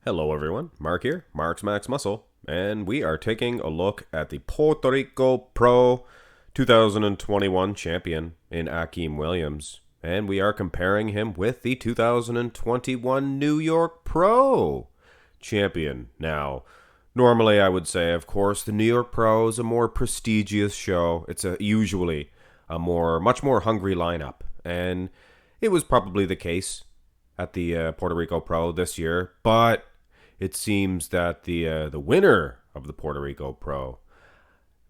Hello everyone, Mark here, Mark's Max Muscle, and we are taking a look at the Puerto Rico Pro 2021 champion in Akim Wlliams, and we are comparing him with the 2021 New York Pro champion. Now, normally I would say, of course, the New York Pro is a more prestigious show. It's usually a much more hungry lineup, and it was probably the case at the Puerto Rico Pro this year, but it seems that the winner of the Puerto Rico Pro,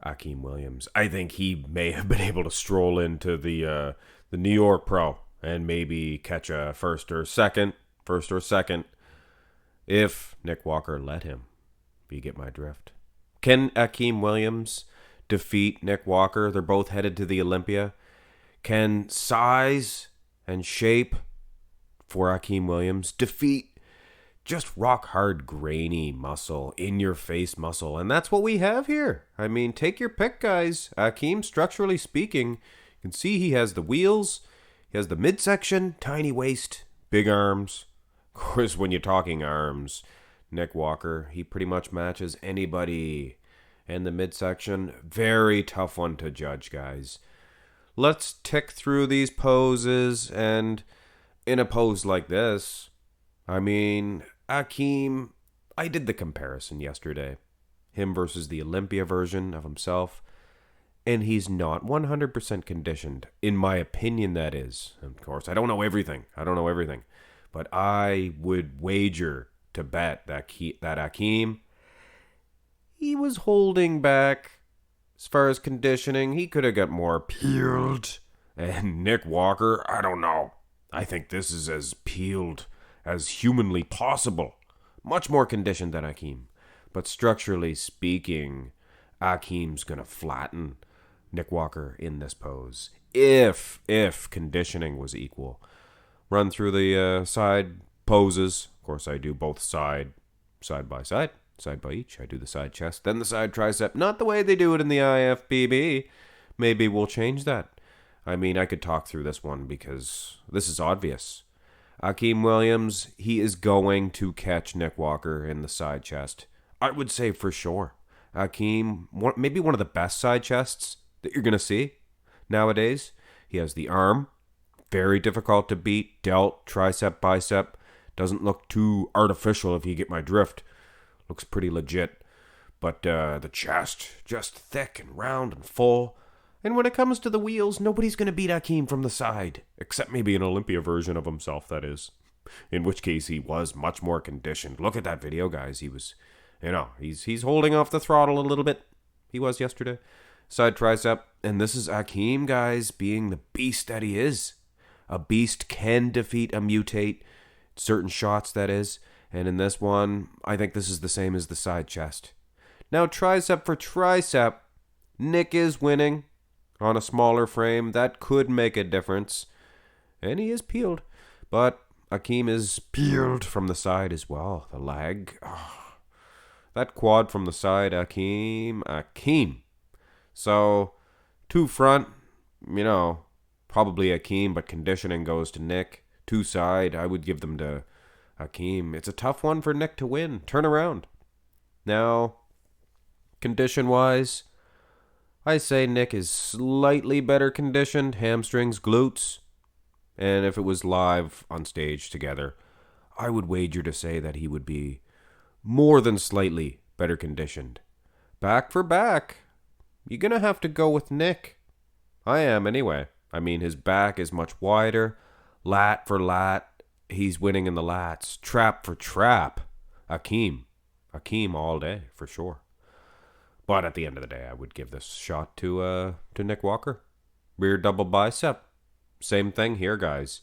Akim Wlliams, I think he may have been able to stroll into the New York Pro and maybe catch a first or second, if Nick Walker let him. If you get my drift. Can Akim Wlliams defeat Nick Walker? They're both headed to the Olympia. Can size and shape for Akim Wlliams defeat just rock hard, grainy muscle, in your face muscle? And that's what we have here. I mean, take your pick, guys. Akim, structurally speaking, you can see he has the wheels, he has the midsection, tiny waist, big arms. Of course, when you're talking arms, Nick Walker, he pretty much matches anybody. And the midsection, very tough one to judge, guys. Let's tick through these poses, and in a pose like this, I mean, Akim, I did the comparison yesterday. Him versus the Olympia version of himself. And he's not 100% conditioned. In my opinion, that is. Of course, I don't know everything. But I would wager to bet that Akim, he was holding back as far as conditioning. He could have got more peeled. And Nick Walker, I don't know. I think this is as peeled as humanly possible. Much more conditioned than Akim. But structurally speaking, Akim's going to flatten Nick Walker in this pose. If conditioning was equal. Run through the side poses. Of course, I do both side by side by each. I do the side chest, then the side tricep. Not the way they do it in the IFBB. Maybe we'll change that. I mean, I could talk through this one because this is obvious. Akim Wlliams, he is going to catch Nick Walker in the side chest. I would say for sure. Akim, maybe one of the best side chests that you're going to see nowadays. He has the arm, very difficult to beat, delt, tricep, bicep. Doesn't look too artificial if you get my drift. Looks pretty legit. But the chest, just thick and round and full. And when it comes to the wheels, nobody's going to beat Akim from the side. Except maybe an Olympia version of himself, that is. In which case, he was much more conditioned. Look at that video, guys. He was, he's holding off the throttle a little bit. He was yesterday. Side tricep. And this is Akim, guys, being the beast that he is. A beast can defeat a mutate. Certain shots, that is. And in this one, I think this is the same as the side chest. Now, tricep for tricep. Nick is winning. On a smaller frame, that could make a difference. And he is peeled. But Akim is peeled from the side as well. The leg. Oh, that quad from the side, Akim. So, two front, probably Akim, but conditioning goes to Nick. Two side, I would give them to Akim. It's a tough one for Nick to win. Turn around. Now, condition-wise, I say Nick is slightly better conditioned, hamstrings, glutes. And if it was live on stage together, I would wager to say that he would be more than slightly better conditioned. Back for back, you're going to have to go with Nick. I am anyway. I mean, his back is much wider. Lat for lat, he's winning in the lats. Trap for trap, Akim all day, for sure. But at the end of the day, I would give this shot to Nick Walker. Rear double bicep. Same thing here, guys.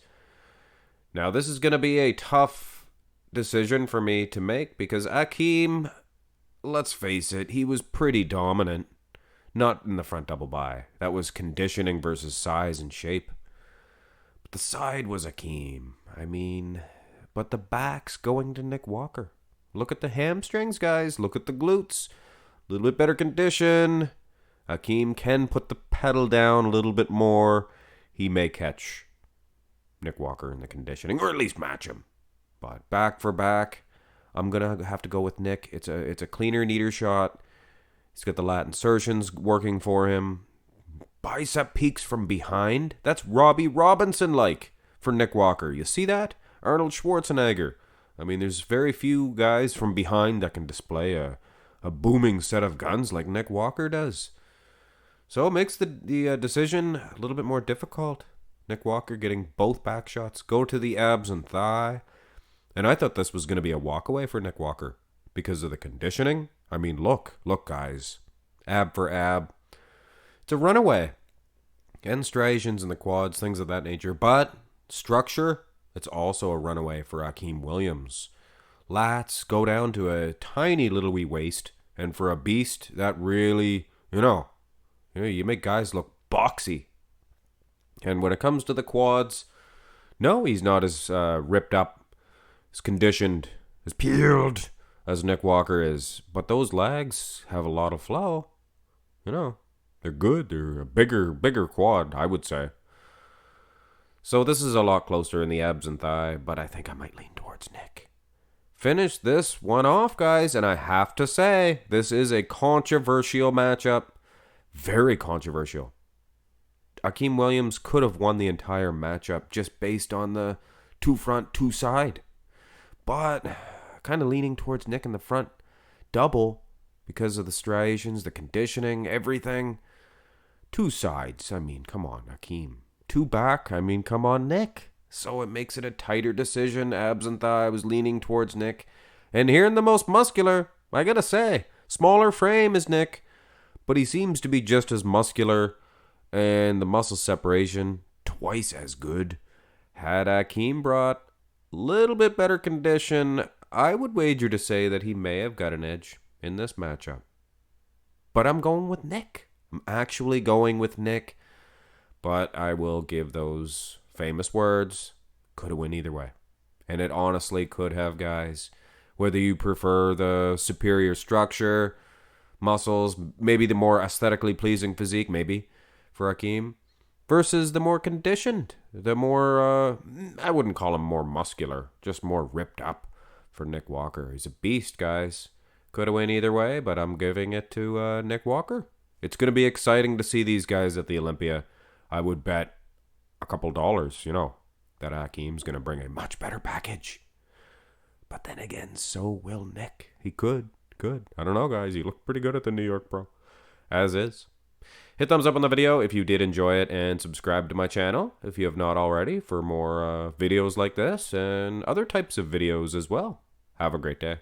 Now, this is going to be a tough decision for me to make because Akim, let's face it, he was pretty dominant. Not in the front double bi. That was conditioning versus size and shape. But the side was Akim. But the back's going to Nick Walker. Look at the hamstrings, guys. Look at the glutes. A little bit better condition. Akim can put the pedal down a little bit more. He may catch Nick Walker in the conditioning, or at least match him. But back for back, I'm going to have to go with Nick. It's a cleaner, neater shot. He's got the lat insertions working for him. Bicep peaks from behind. That's Robbie Robinson-like for Nick Walker. You see that? Arnold Schwarzenegger. I mean, there's very few guys from behind that can display a booming set of guns like Nick Walker does. So it makes the decision a little bit more difficult. Nick Walker getting both back shots, go to the abs and thigh. And I thought this was going to be a walkaway for Nick Walker because of the conditioning. I mean, look, guys. Ab for ab. It's a runaway. And striations in the quads, things of that nature. But structure, it's also a runaway for Akim Wlliams. Lats go down to a tiny little wee waist. And for a beast, that really, you make guys look boxy. And when it comes to the quads, no, he's not as ripped up, as conditioned, as peeled as Nick Walker is. But those legs have a lot of flow. They're good. They're a bigger quad, I would say. So this is a lot closer in the abs and thigh, but I think I might lean towards Nick. Finish this one off, guys, and I have to say, this is a controversial matchup. Very controversial. Akim Wlliams could have won the entire matchup just based on the 2 front, 2 side. But kind of leaning towards Nick in the front double because of the striations, the conditioning, everything. 2 sides, I mean, come on, Akim. 2 back, I mean, come on, Nick. So it makes it a tighter decision. Abs and thigh, I was leaning towards Nick. And herein the most muscular, I gotta say, smaller frame is Nick. But he seems to be just as muscular. And the muscle separation, twice as good. Had Akim brought a little bit better condition, I would wager to say that he may have got an edge in this matchup. But I'm going with Nick. I'm actually going with Nick. But I will give those famous words, could have went either way. And it honestly could have, guys. Whether you prefer the superior structure, muscles, maybe the more aesthetically pleasing physique, maybe, for Akim, versus the more conditioned, the more, I wouldn't call him more muscular, just more ripped up for Nick Walker. He's a beast, guys. Could have went either way, but I'm giving it to Nick Walker. It's going to be exciting to see these guys at the Olympia. I would bet a couple dollars, that Akim's going to bring a much better package. But then again, so will Nick. He could. I don't know, guys. He looked pretty good at the New York Pro. As is. Hit thumbs up on the video if you did enjoy it, and subscribe to my channel if you have not already for more videos like this and other types of videos as well. Have a great day.